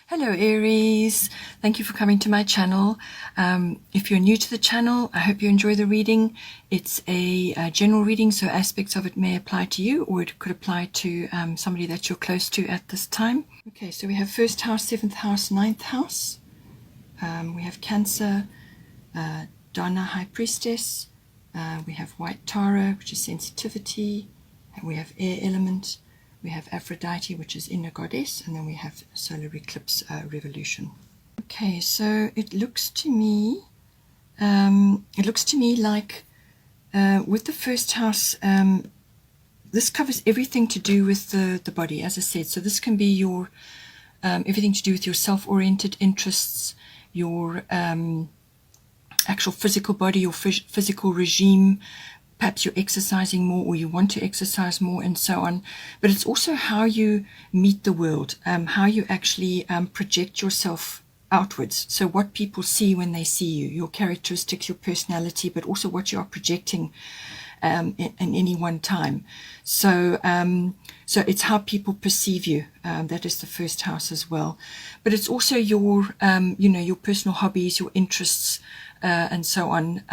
Hello Aries, thank you for coming to my channel. If you're new to the channel, I hope you enjoy the reading. It's a general reading, so aspects of it may apply to you, or it could apply to somebody that you're close to at this time. Okay, so we have first house, seventh house, ninth house. We have Cancer, Donna, High Priestess. We have White Tara, which is sensitivity. And we have air element. We have Aphrodite, which is inner goddess, and then we have solar eclipse revolution. Okay, so it looks to me like with the first house, this covers everything to do with the body, as I said. So this can be your everything to do with your self-oriented interests, your actual physical body, your physical regime. Perhaps you're exercising more, or you want to exercise more, and so on. But it's also how you meet the world, how you actually project yourself outwards. So what people see when they see you, your characteristics, your personality, but also what you are projecting in any one time. So so it's how people perceive you. That is the first house as well. But it's also your your personal hobbies, your interests, and so on,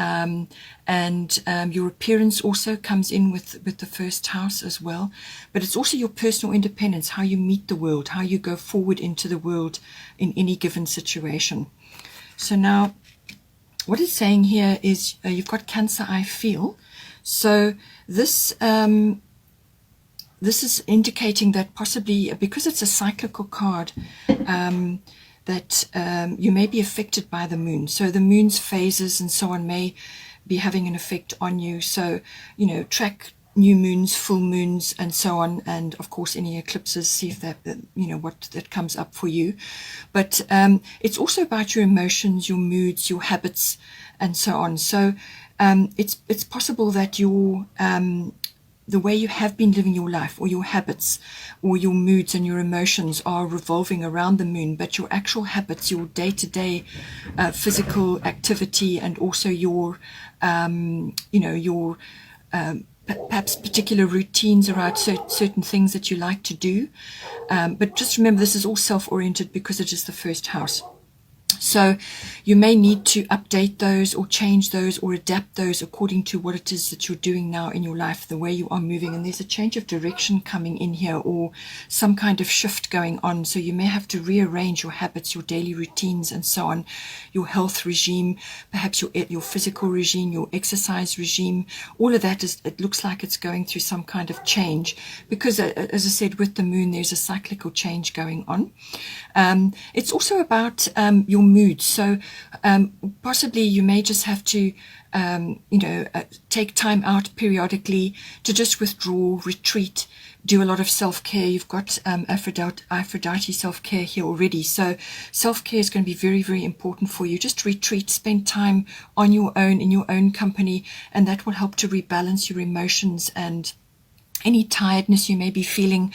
and your appearance also comes in with the first house as well. But it's also your personal independence, how you meet the world, how you go forward into the world in any given situation. So now what it's saying here is you've got Cancer, I feel. So this this is indicating that possibly, because it's a cyclical card, that you may be affected by the moon. So the moon's phases and so on may be having an effect on you. So, track new moons, full moons, and so on, and of course any eclipses, see if that, what that comes up for you. But it's also about your emotions, your moods, your habits, and so on. So it's possible that your the way you have been living your life, or your habits, or your moods and your emotions are revolving around the moon, but your actual habits, your day-to-day physical activity, and also your your perhaps particular routines around certain things that you like to do. But just remember, this is all self-oriented because it is the first house. So you may need to update those, or change those, or adapt those according to what it is that you're doing now in your life, the way you are moving. And there's a change of direction coming in here, or some kind of shift going on. So you may have to rearrange your habits, your daily routines, and so on, your health regime, perhaps your physical regime, your exercise regime. All of that it looks like it's going through some kind of change, because as I said, with the moon, there's a cyclical change going on. It's also about your mood. So possibly you may just have to take time out periodically to just withdraw, retreat, do a lot of self-care. You've got Aphrodite self-care here already. So self-care is going to be very, very important for you. Just retreat, spend time on your own, in your own company, and that will help to rebalance your emotions and any tiredness you may be feeling.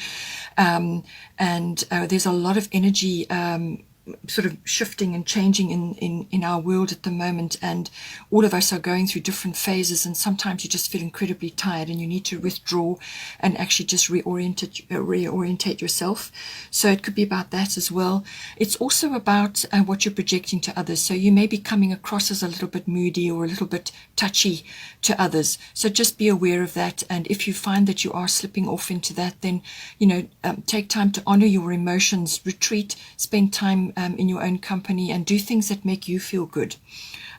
And there's a lot of energy sort of shifting and changing in our world at the moment, and all of us are going through different phases, and sometimes you just feel incredibly tired and you need to withdraw and actually just reorientate yourself. So it could be about that as well. It's also about what you're projecting to others. So you may be coming across as a little bit moody or a little bit touchy to others, so just be aware of that. And if you find that you are slipping off into that, then take time to honor your emotions, retreat, spend time in your own company, and do things that make you feel good.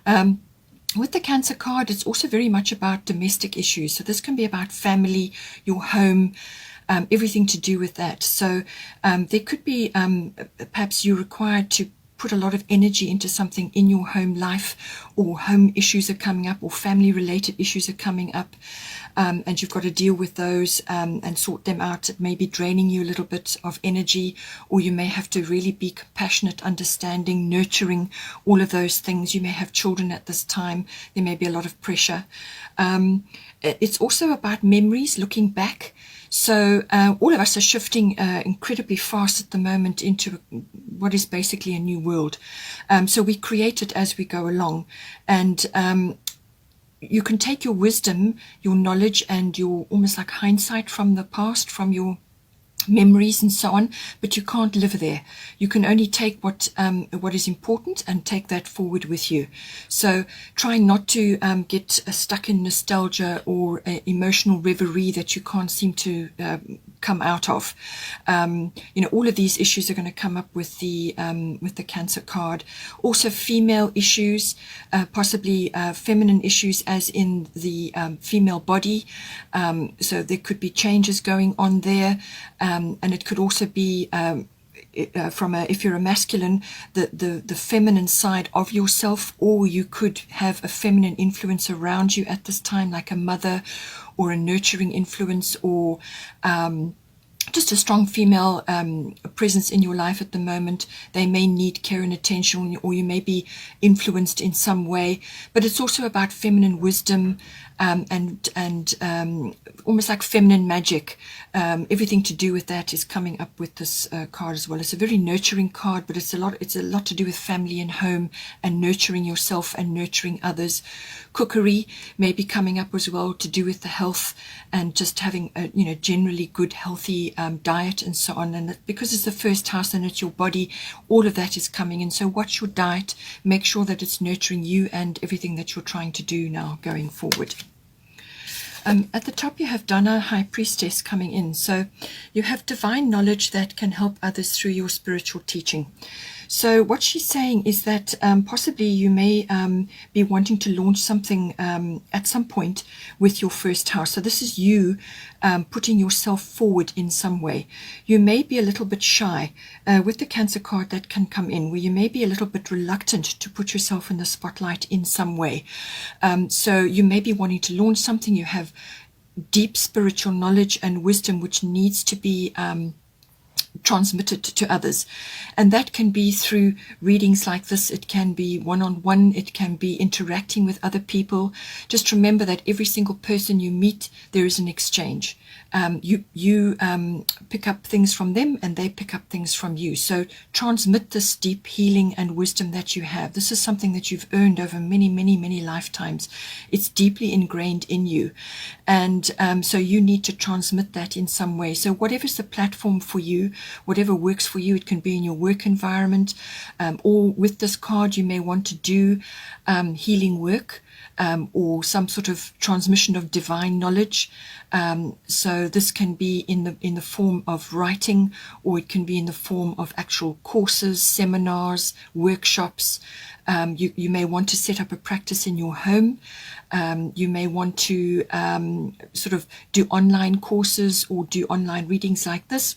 With the Cancer card, it's also very much about domestic issues. So this can be about family, your home, everything to do with that. So there could be perhaps you're required to put a lot of energy into something in your home life, or home issues are coming up, or family related issues are coming up, and you've got to deal with those and sort them out. It may be draining you a little bit of energy, or you may have to really be compassionate, understanding, nurturing, all of those things. You may have children at this time. There may be a lot of pressure. It's also about memories, looking back. So all of us are shifting incredibly fast at the moment into what is basically a new world. So we create it as we go along, and you can take your wisdom, your knowledge, and your almost like hindsight from the past, from your memories and so on, but you can't live there. You can only take what is important and take that forward with you. So try not to get stuck in nostalgia or emotional reverie that you can't seem to come out of. All of these issues are going to come up with the Cancer card. Also female issues, possibly feminine issues, as in the female body. So there could be changes going on there. And it could also be if you're a masculine, the feminine side of yourself, or you could have a feminine influence around you at this time, like a mother or a nurturing influence, or just a strong female presence in your life at the moment. They may need care and attention, or you may be influenced in some way. But it's also about feminine wisdom and almost like feminine magic. Everything to do with that is coming up with this card as well. It's a very nurturing card, but it's a lot to do with family and home and nurturing yourself and nurturing others. Cookery may be coming up as well, to do with the health and just having a generally good healthy diet and so on. And because it's the first house and it's your body, all of that is coming in. So watch your diet, make sure that it's nurturing you and everything that you're trying to do now going forward. At the top you have Dana, High Priestess, coming in. So you have divine knowledge that can help others through your spiritual teaching. So what she's saying is that possibly you may be wanting to launch something at some point with your first house. So this is you putting yourself forward in some way. You may be a little bit shy with the Cancer card that can come in, where you may be a little bit reluctant to put yourself in the spotlight in some way. So you may be wanting to launch something. You have deep spiritual knowledge and wisdom which needs to be transmitted to others, and that can be through readings like this. It can be one-on-one, it can be interacting with other people. Just remember that every single person you meet, there is an exchange. You pick up things from them and they pick up things from you. So transmit this deep healing and wisdom that you have. This is something that you've earned over many lifetimes. It's deeply ingrained in you, and so you need to transmit that in some way. So whatever's the platform for you, whatever works for you, it can be in your work environment, or with this card you may want to do healing work, or some sort of transmission of divine knowledge. So this can be in the form of writing, or it can be in the form of actual courses, seminars, workshops. You may want to set up a practice in your home. You may want to sort of do online courses or do online readings like this.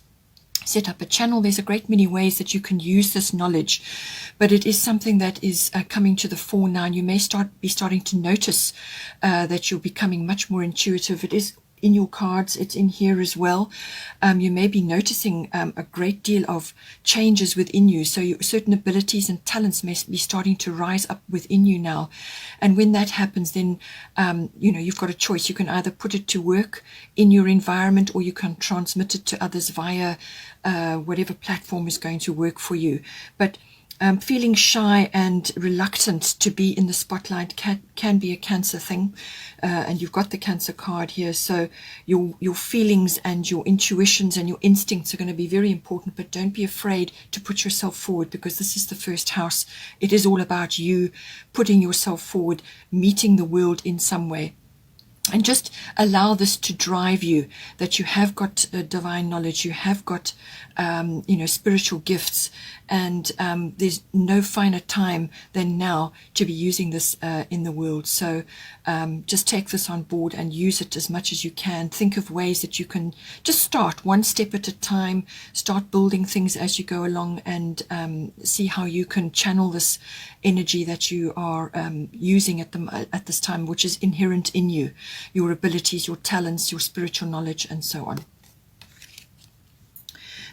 Set up a channel. There's a great many ways that you can use this knowledge, but it is something that is coming to the fore now. And you may be starting to notice that you're becoming much more intuitive. It is in your cards, it's in here as well. You may be noticing a great deal of changes within you. So certain abilities and talents may be starting to rise up within you now. And when that happens, then you've got a choice. You can either put it to work in your environment, or you can transmit it to others via whatever platform is going to work for you. But feeling shy and reluctant to be in the spotlight can be a Cancer thing, and you've got the Cancer card here. So your feelings and your intuitions and your instincts are going to be very important, but don't be afraid to put yourself forward, because this is the first house. It is all about you putting yourself forward, meeting the world in some way. And just allow this to drive you, that you have got divine knowledge, you have got spiritual gifts, and there's no finer time than now to be using this in the world. So just take this on board and use it as much as you can. Think of ways that you can just start one step at a time, start building things as you go along, and see how you can channel this energy that you are using at this time, which is inherent in you, your abilities, your talents, your spiritual knowledge, and so on.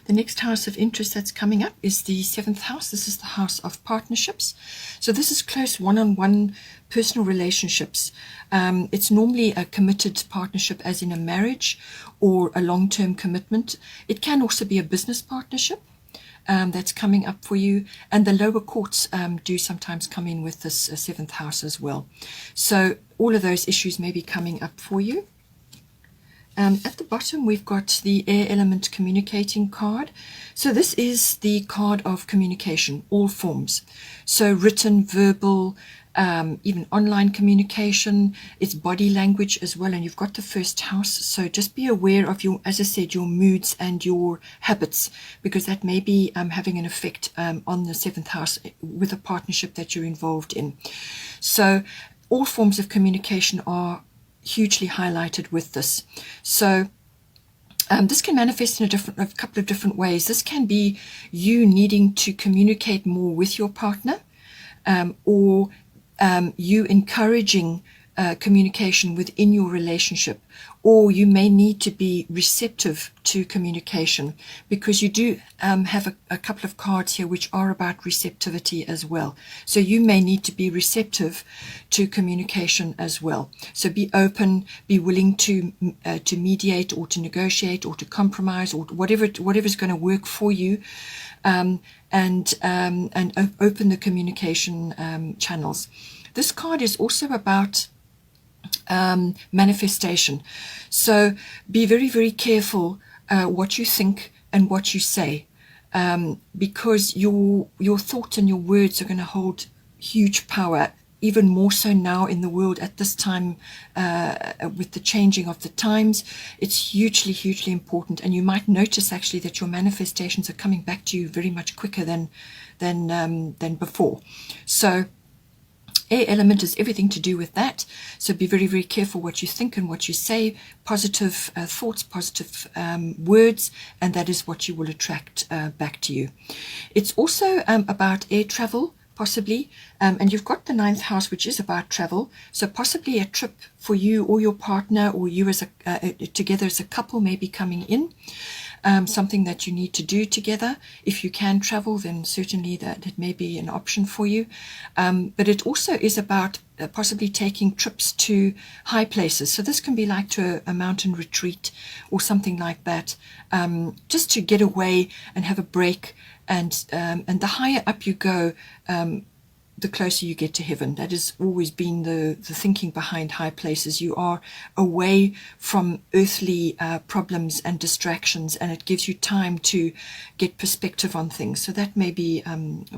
The next house of interest that's coming up is the 7th house. This is the house of partnerships. So this is close one-on-one personal relationships. It's normally a committed partnership, as in a marriage or a long-term commitment. It can also be a business partnership that's coming up for you. And the lower courts do sometimes come in with this 7th house as well. So all of those issues may be coming up for you. At the bottom, we've got the air element communicating card. So this is the card of communication, all forms. So written, verbal, even online communication. It's body language as well. And you've got the first house. So just be aware of your, as I said, your moods and your habits, because that may be having an effect on the 7th house with a partnership that you're involved in. So all forms of communication are hugely highlighted with this. So this can manifest in a couple of different ways. This can be you needing to communicate more with your partner, or you encouraging communication within your relationship, or you may need to be receptive to communication, because you do have a couple of cards here which are about receptivity as well. So you may need to be receptive to communication as well. So be open, be willing to mediate or to negotiate or to compromise or whatever's going to work for you, and open the communication channels. This card is also about manifestation. So be very, very careful what you think and what you say, because your thoughts and your words are going to hold huge power, even more so now in the world at this time, with the changing of the times. It's hugely, hugely important. And you might notice actually that your manifestations are coming back to you very much quicker than before. So air element is everything to do with that. So be very, very careful what you think and what you say. Positive thoughts, positive words, and that is what you will attract back to you. It's also about air travel, possibly, and you've got the 9th house, which is about travel. So possibly a trip for you or your partner, or you as together as a couple may be coming in. Something that you need to do together. If you can travel, then certainly that it may be an option for you. But it also is about possibly taking trips to high places. So this can be like to a mountain retreat or something like that, just to get away and have a break. And the higher up you go, the closer you get to heaven. That has always been the thinking behind high places. You are away from earthly problems and distractions, and it gives you time to get perspective on things. So that may be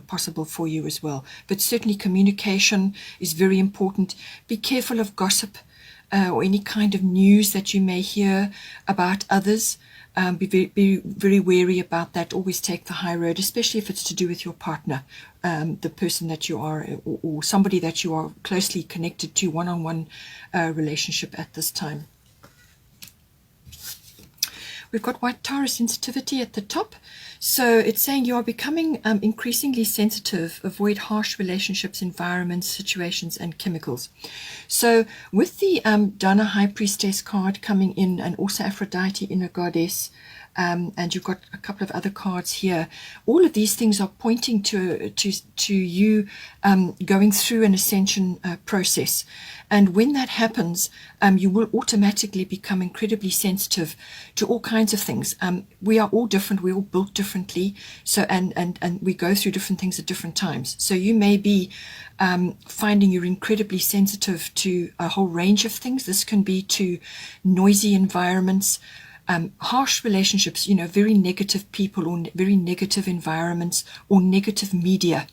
possible for you as well. But certainly communication is very important. Be careful of gossip or any kind of news that you may hear about others. Be very wary about that. Always take the high road, especially if it's to do with your partner, the person that you are, or somebody that you are closely connected to, one-on-one relationship at this time. We've got white Taurus sensitivity at the top. So it's saying you are becoming increasingly sensitive. Avoid harsh relationships, environments, situations, and chemicals. So with the Dana High Priestess card coming in, and also Aphrodite, Inner Goddess, and you've got a couple of other cards here. All of these things are pointing to you going through an ascension process. And when that happens, you will automatically become incredibly sensitive to all kinds of things. We are all different. We're all built differently. So and we go through different things at different times. So you may be finding you're incredibly sensitive to a whole range of things. This can be to noisy environments, harsh relationships, very negative people, or very negative environments, or negative media,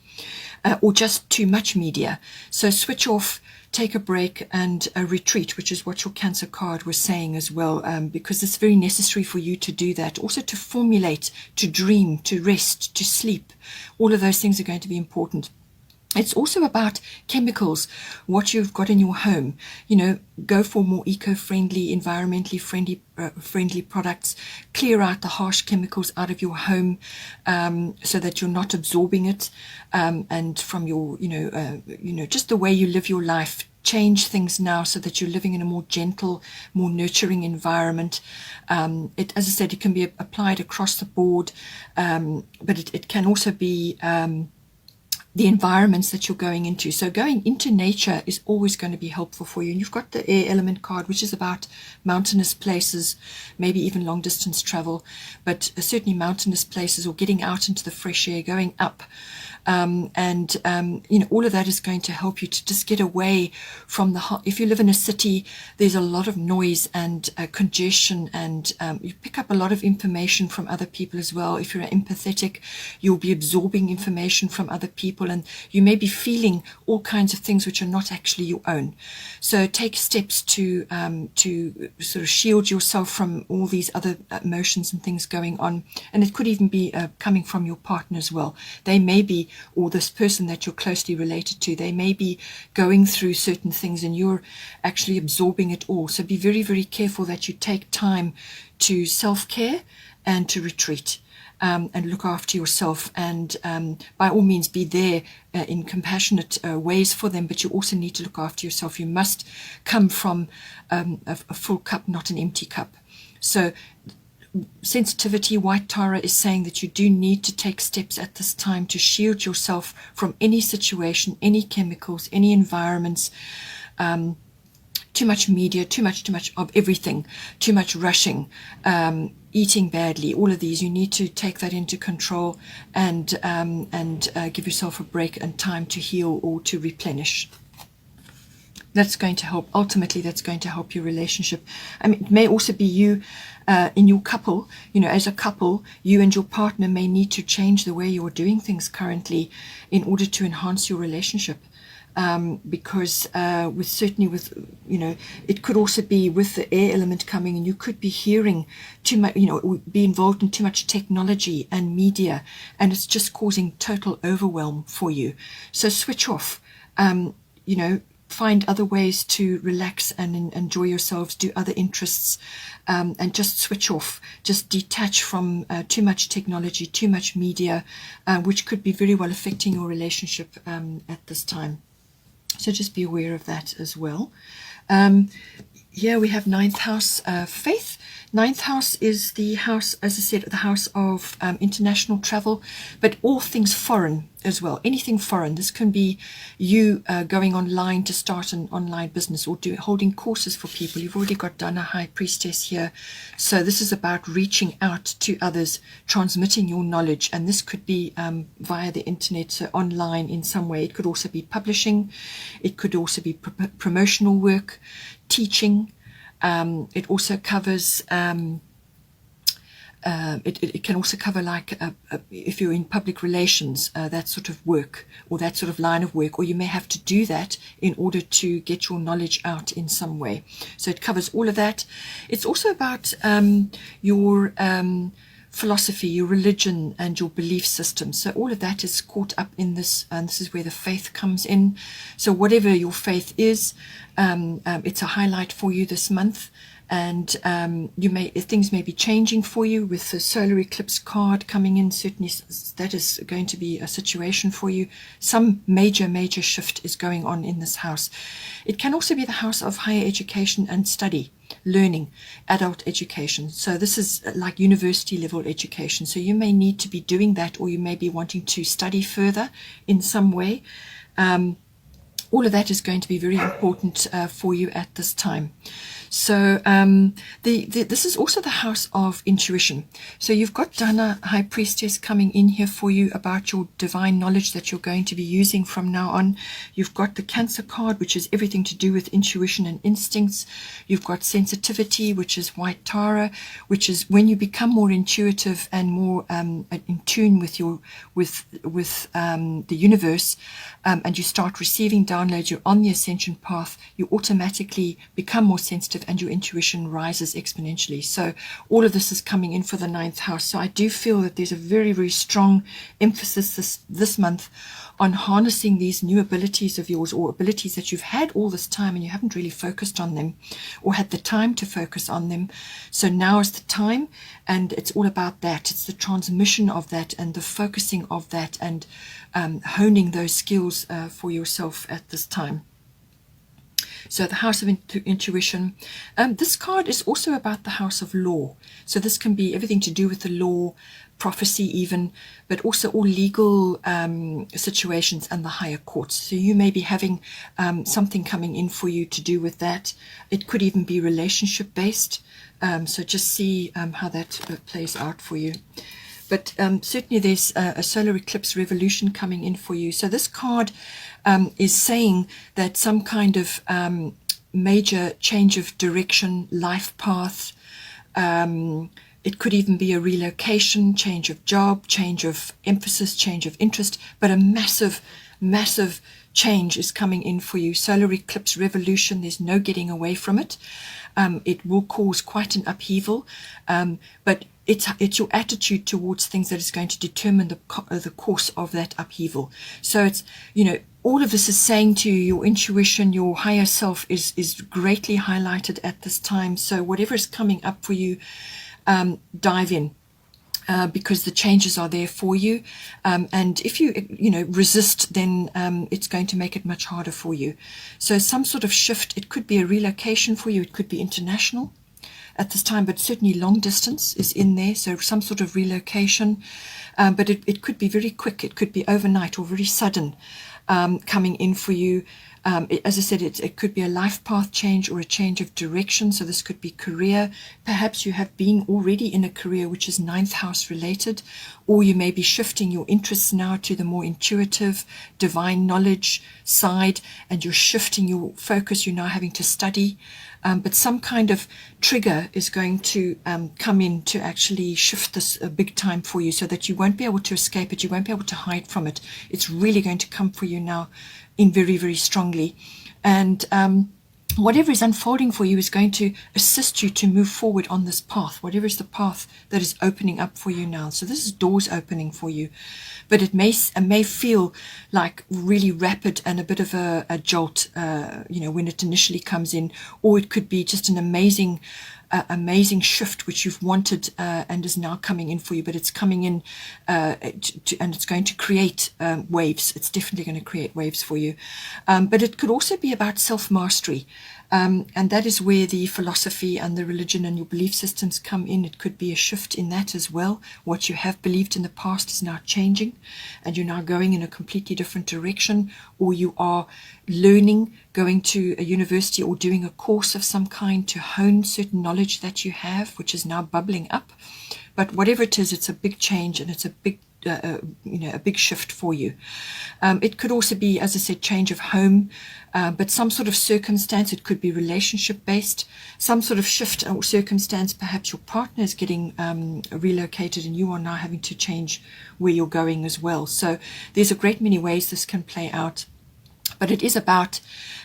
or just too much media. So switch off, take a break, and retreat, which is what your Cancer card was saying as well, because it's very necessary for you to do that. Also to formulate, to dream, to rest, to sleep. All of those things are going to be important. It's also about chemicals, what you've got in your home. Go for more eco-friendly, environmentally friendly products. Clear out the harsh chemicals out of your home, so that you're not absorbing it. And from your, just the way you live your life, change things now so that you're living in a more gentle, more nurturing environment. As I said, it can be applied across the board, but it can also be the environments that you're going into. So going into nature is always going to be helpful for you. And you've got the air element card, which is about mountainous places, maybe even long distance travel, but certainly mountainous places, or getting out into the fresh air, going up. All of that is going to help you to just get away from if you live in a city, there's a lot of noise and congestion, and you pick up a lot of information from other people as well. If you're empathetic, you'll be absorbing information from other people, and you may be feeling all kinds of things which are not actually your own. So take steps to sort of shield yourself from all these other emotions and things going on. And it could even be coming from your partner as well. They may be, or this person that you're closely related to, they may be going through certain things and you're actually absorbing it all. So be very, very careful that you take time to self-care and to retreat. And look after yourself, and by all means be there in compassionate ways for them, but you also need to look after yourself. You must come from a full cup, not an empty cup. So sensitivity, White Tara is saying that you do need to take steps at this time to shield yourself from any situation, any chemicals, any environments, too much media, too much of everything, too much rushing, eating badly, all of these. You need to take that into control and give yourself a break and time to heal or to replenish. That's going to help. Ultimately, that's going to help your relationship. I mean, it may also be you in your couple. As a couple, you and your partner may need to change the way you're doing things currently in order to enhance your relationship. Because it could also be with the air element coming, and you could be hearing too much, be involved in too much technology and media, and it's just causing total overwhelm for you. So switch off, find other ways to relax and enjoy yourselves, do other interests, and just switch off, just detach from too much technology, too much media, which could be very well affecting your relationship at this time. So just be aware of that as well. Here we have 9th house, faith. 9th house is the house, as I said, the house of international travel, but all things foreign as well. Anything foreign. This can be you going online to start an online business, or holding courses for people. You've already got Dana High Priestess here. So this is about reaching out to others, transmitting your knowledge, and this could be via the internet, so online in some way. It could also be publishing. It could also be promotional work, teaching. It also covers it can also cover like if you're in public relations, that sort of work, or that sort of line of work, or you may have to do that in order to get your knowledge out in some way. So it covers all of that. It's also about your philosophy, your religion, and your belief system. So all of that is caught up in this, and this is where the faith comes in. So whatever your faith is, it's a highlight for you this month. And things may be changing for you with the solar eclipse card coming in. Certainly that is going to be a situation for you. Some major shift is going on in this house. It can also be the house of higher education and study, learning, adult education. So this is like university level education. So you may need to be doing that, or you may be wanting to study further in some way. All of that is going to be very important for you at this time. So this is also the house of intuition. So you've got Dana High Priestess coming in here for you about your divine knowledge that you're going to be using from now on. You've got the Cancer card, which is everything to do with intuition and instincts. You've got sensitivity, which is White Tara, which is when you become more intuitive and more in tune with the universe, and you start receiving downloads. You're on the ascension path. You automatically become more sensitive, and your intuition rises exponentially. So all of this is coming in for the 9th house. So I do feel that there's a very, very strong emphasis this month on harnessing these new abilities of yours, or abilities that you've had all this time and you haven't really focused on them or had the time to focus on them. So now is the time, and it's all about that. It's the transmission of that and the focusing of that, and honing those skills for yourself at this time. So the house of intuition. This card is also about the house of law. So this can be everything to do with the law, prophecy even, but also all legal situations and the higher courts. So you may be having something coming in for you to do with that. It could even be relationship based. So just see how that plays out for you. but certainly there's a solar eclipse revolution coming in for you. So this card is saying that some kind of major change of direction, life path. It could even be a relocation, change of job, change of emphasis, change of interest, but a massive change is coming in for you. Solar eclipse revolution, there's no getting away from it. It will cause quite an upheaval, but it's your attitude towards things that is going to determine the course of that upheaval. So it's, all of this is saying to you, your intuition, your higher self is greatly highlighted at this time. So whatever is coming up for you, dive in. Because the changes are there for you, and if you resist, then it's going to make it much harder for you. So some sort of shift. It could be a relocation for you. It could be international at this time, but certainly long distance is in there. So some sort of relocation, but it could be very quick. It could be overnight or very sudden coming in for you. As I said, it could be a life path change or a change of direction. So this could be career. Perhaps you have been already in a career which is ninth house related, or you may be shifting your interests now to the more intuitive, divine knowledge side, and you're shifting your focus. You're now having to study. But some kind of trigger is going to come in to actually shift this big time for you, so that you won't be able to escape it. You won't be able to hide from it. It's really going to come for you now in very, very strongly. And whatever is unfolding for you is going to assist you to move forward on this path, whatever is the path that is opening up for you now. So this is doors opening for you, but it may feel like really rapid and a bit of a jolt, when it initially comes in, or it could be just an amazing shift which you've wanted and is now coming in for you, but it's coming in and it's going to create waves. It's definitely going to create waves for you. But it could also be about self-mastery. And that is where the philosophy and the religion and your belief systems come in. It could be a shift in that as well. What you have believed in the past is now changing, and you're now going in a completely different direction, or you are learning, going to a university or doing a course of some kind to hone certain knowledge that you have, which is now bubbling up. But whatever it is, it's a big change, and it's a big a big shift for you. It could also be, as I said, change of home, but some sort of circumstance. It could be relationship based, some sort of shift or circumstance. Perhaps your partner is getting relocated, and you are now having to change where you're going as well. So there's a great many ways this can play out, but it is about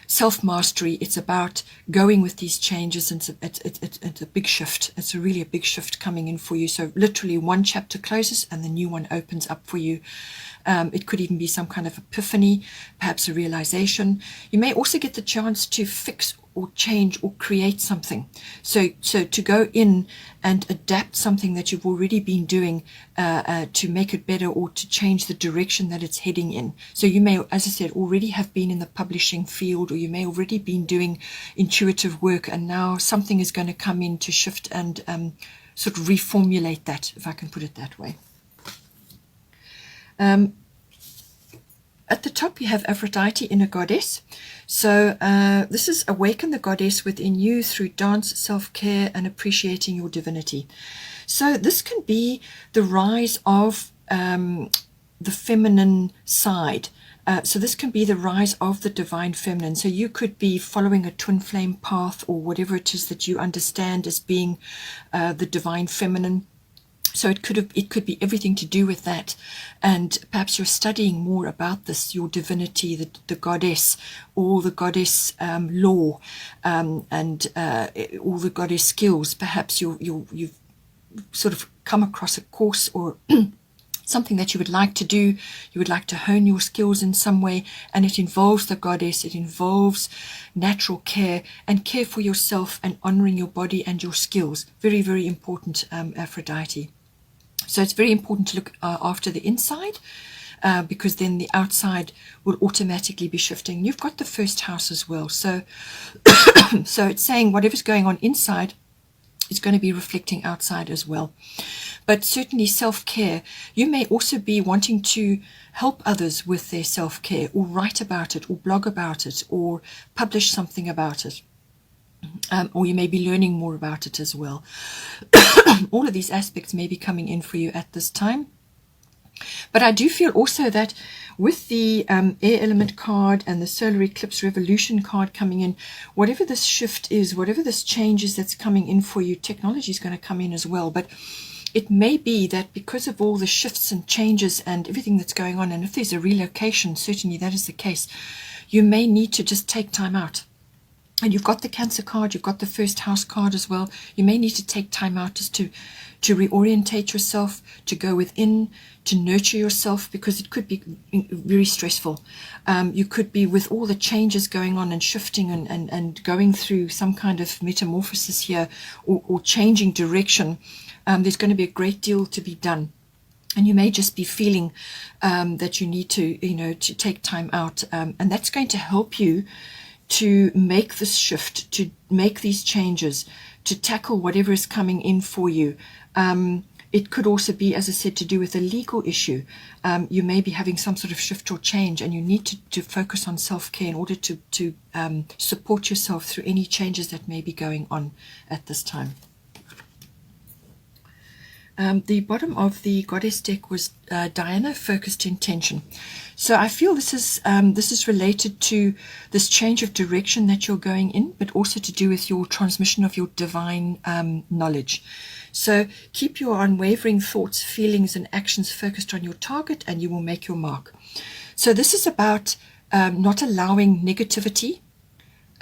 self-mastery. It's about going with these changes, and it's a big shift. It's really a big shift coming in for you. So literally one chapter closes and the new one opens up for you. It could even be some kind of epiphany, perhaps a realization. You may also get the chance to fix or change or create something. So to go in and adapt something that you've already been doing to make it better, or to change the direction that it's heading in. So you may, as I said, already have been in the publishing field, or you may already been doing intuitive work, and now something is going to come in to shift and sort of reformulate that, if I can put it that way. At the top you have Aphrodite, inner goddess. So this is awaken the goddess within you through dance, self-care, and appreciating your divinity. So this can be the rise of the feminine side. So this can be the rise of the divine feminine. So you could be following a twin flame path, or whatever it is that you understand as being the divine feminine. So it could be everything to do with that, and perhaps you're studying more about this, your divinity, the goddess, or the goddess law, and all the goddess skills. Perhaps you've sort of come across a course or something that you would like to do. You would like to hone your skills in some way, and it involves the goddess. It involves natural care and care for yourself, and honoring your body and your skills. Very, very important, Aphrodite. So it's very important to look after the inside, because then the outside will automatically be shifting. You've got the first house as well. So, so it's saying whatever's going on inside is going to be reflecting outside as well. But certainly self-care. You may also be wanting to help others with their self-care, or write about it, or blog about it, or publish something about it. or you may be learning more about it as well. All of these aspects may be coming in for you at this time. But I do feel also that with the air element card and the solar eclipse revolution card coming in, whatever this shift is, whatever this change is that's coming in for you, technology is going to come in as well. But it may be that because of all the shifts and changes and everything that's going on, and if there's a relocation, certainly that is the case, you may need to just take time out. And you've got the Cancer card, you've got the first house card as well. You may need to take time out just to reorientate yourself, to go within, to nurture yourself, because it could be very stressful. You could be, with all the changes going on and shifting and going through some kind of metamorphosis here, or changing direction. There's going to be a great deal to be done. And you may just be feeling that you need to, to take time out. And that's going to help you to make this shift, to make these changes, to tackle whatever is coming in for you. It could also be, as I said, to do with a legal issue. You may be having some sort of shift or change, and you need to focus on self-care in order to support yourself through any changes that may be going on at this time. The bottom of the goddess deck was Diana, focused intention. So I feel this is related to this change of direction that you're going in, but also to do with your transmission of your divine knowledge. So keep your unwavering thoughts, feelings, and actions focused on your target, and you will make your mark. So this is about not allowing negativity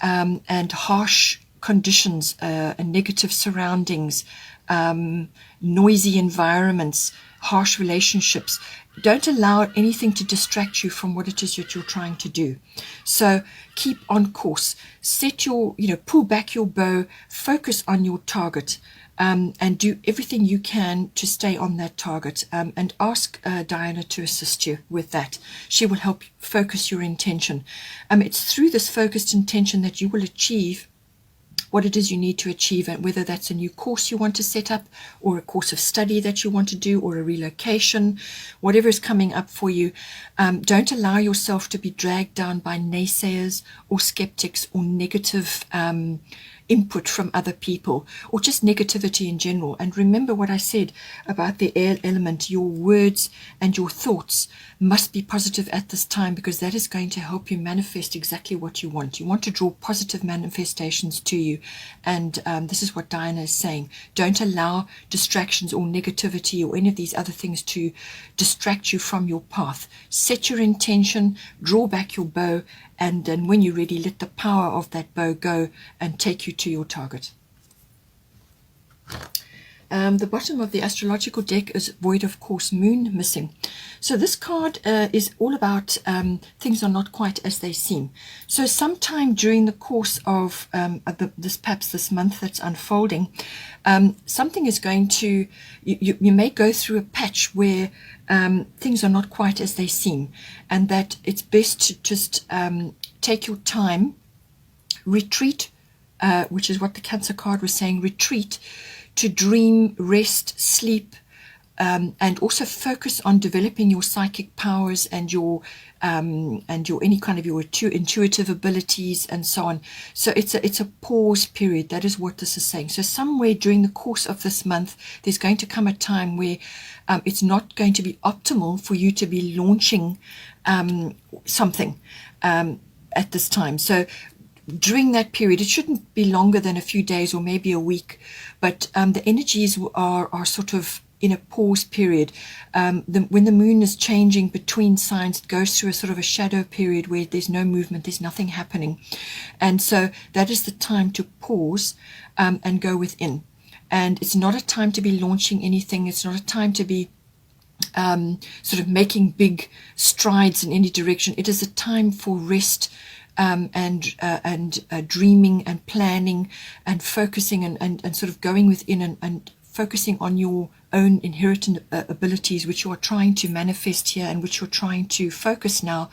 and harsh conditions and negative surroundings, noisy environments, harsh relationships. Don't allow anything to distract you from what it is that you're trying to do. So keep on course. Set your, pull back your bow, focus on your target, and do everything you can to stay on that target. And ask Diana to assist you with that. She will help focus your intention. It's through this focused intention that you will achieve what it is you need to achieve, and whether that's a new course you want to set up, or a course of study that you want to do, or a relocation, whatever is coming up for you. Don't allow yourself to be dragged down by naysayers or skeptics or negative input from other people, or just negativity in general. And remember what I said about the air element. Your words and your thoughts must be positive at this time, because that is going to help you manifest exactly what you want. You want to draw positive manifestations to you, and this is what Diana is saying. Don't allow distractions or negativity or any of these other things to distract you from your path. Set your intention, draw back your bow, and then when you're ready, let the power of that bow go and take you to your target. The bottom of the astrological deck is void of course, moon missing. So this card is all about things are not quite as they seem. So sometime during the course of perhaps this month that's unfolding, something is going to, you may go through a patch where things are not quite as they seem, and that it's best to just take your time, retreat, which is what the Cancer card was saying, retreat, to dream, rest, sleep, and also focus on developing your psychic powers and your any kind of your intuitive abilities and so on. So it's a pause period. That is what this is saying. So somewhere during the course of this month, there's going to come a time where it's not going to be optimal for you to be launching something at this time. So during that period, it shouldn't be longer than a few days or maybe a week, but the energies are sort of in a pause period. When the moon is changing between signs, it goes through a sort of a shadow period where there's no movement, there's nothing happening. And so that is the time to pause and go within. And it's not a time to be launching anything. It's not a time to be sort of making big strides in any direction. It is a time for rest, and dreaming and planning and focusing and sort of going within and focusing on your own inherent abilities, which you are trying to manifest here and which you're trying to focus now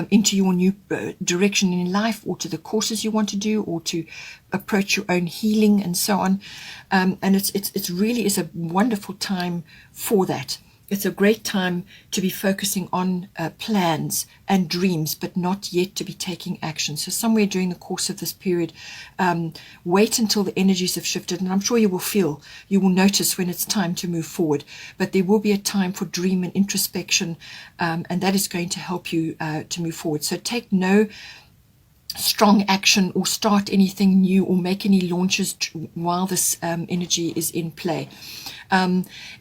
into your new direction in life, or to the courses you want to do, or to approach your own healing and so on. And it's really is a wonderful time for that. it's a great time to be focusing on plans and dreams, but not yet to be taking action. So somewhere during the course of this period, wait until the energies have shifted, and I'm sure you will notice when it's time to move forward. But there will be a time for dream and introspection, and that is going to help you to move forward. So take no strong action or start anything new or make any launches while this energy is in play.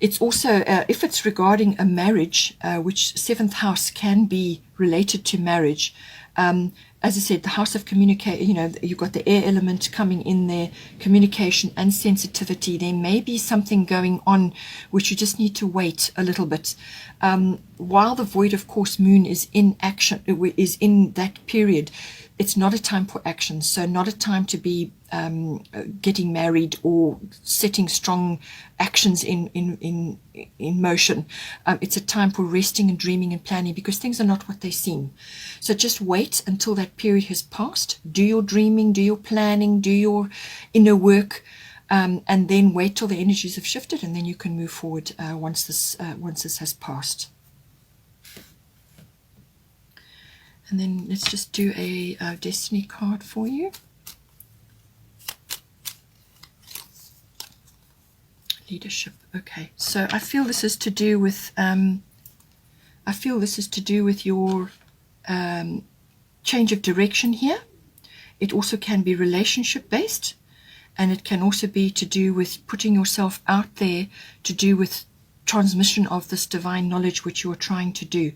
It's also, if it's regarding a marriage, which 7th house can be related to marriage, as I said, the house of communication, you know, you've got the air element coming in there, communication and sensitivity. There may be something going on which you just need to wait a little bit. While the void of course moon is in action, is in that period, it's not a time for action. So not a time to be getting married or setting strong actions in motion. It's a time for resting and dreaming and planning, because things are not what they seem. So just wait until that period has passed. Do your dreaming, do your planning, do your inner work, and then wait till the energies have shifted, and then you can move forward once this has passed. And then let's just do a destiny card for you. Leadership. Okay, so I feel this is to do with your change of direction here. It also can be relationship based, and it can also be to do with putting yourself out there, to do with transmission of this divine knowledge which you're trying to do.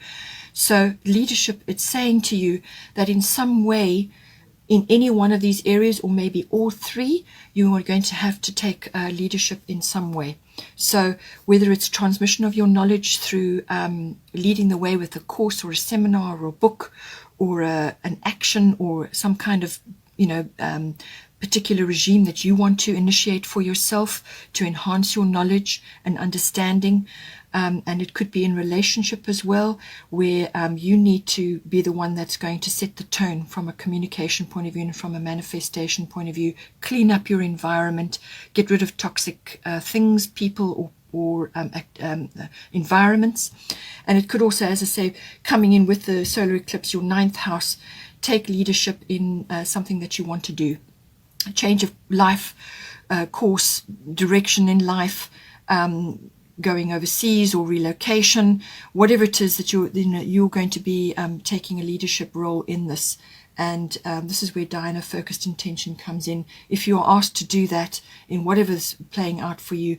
So leadership, it's saying to you that in some way, in any one of these areas, or maybe all three, you are going to have to take leadership in some way. So whether it's transmission of your knowledge through leading the way with a course or a seminar or a book, or an action, or some kind of, you know, particular regime that you want to initiate for yourself to enhance your knowledge and understanding. And it could be in relationship as well, where you need to be the one that's going to set the tone from a communication point of view and from a manifestation point of view. Clean up your environment, get rid of toxic things, people, or environments. And it could also, as I say, coming in with the solar eclipse, your 9th house, take leadership in something that you want to do. A change of life, course, direction in life, going overseas or relocation, whatever it is that you're going to be taking a leadership role in this. And this is where Diana focused intention comes in. If you are asked to do that in whatever's playing out for you,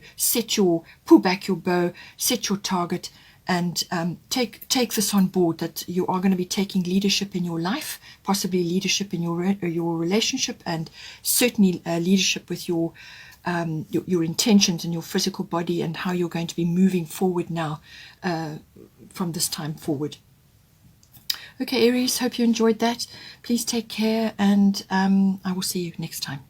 pull back your bow, set your target, and take this on board, that you are going to be taking leadership in your life, possibly leadership in your relationship, and certainly leadership with your intentions and your physical body, and how you're going to be moving forward now from this time forward. Okay, Aries, hope you enjoyed that. Please take care, and I will see you next time.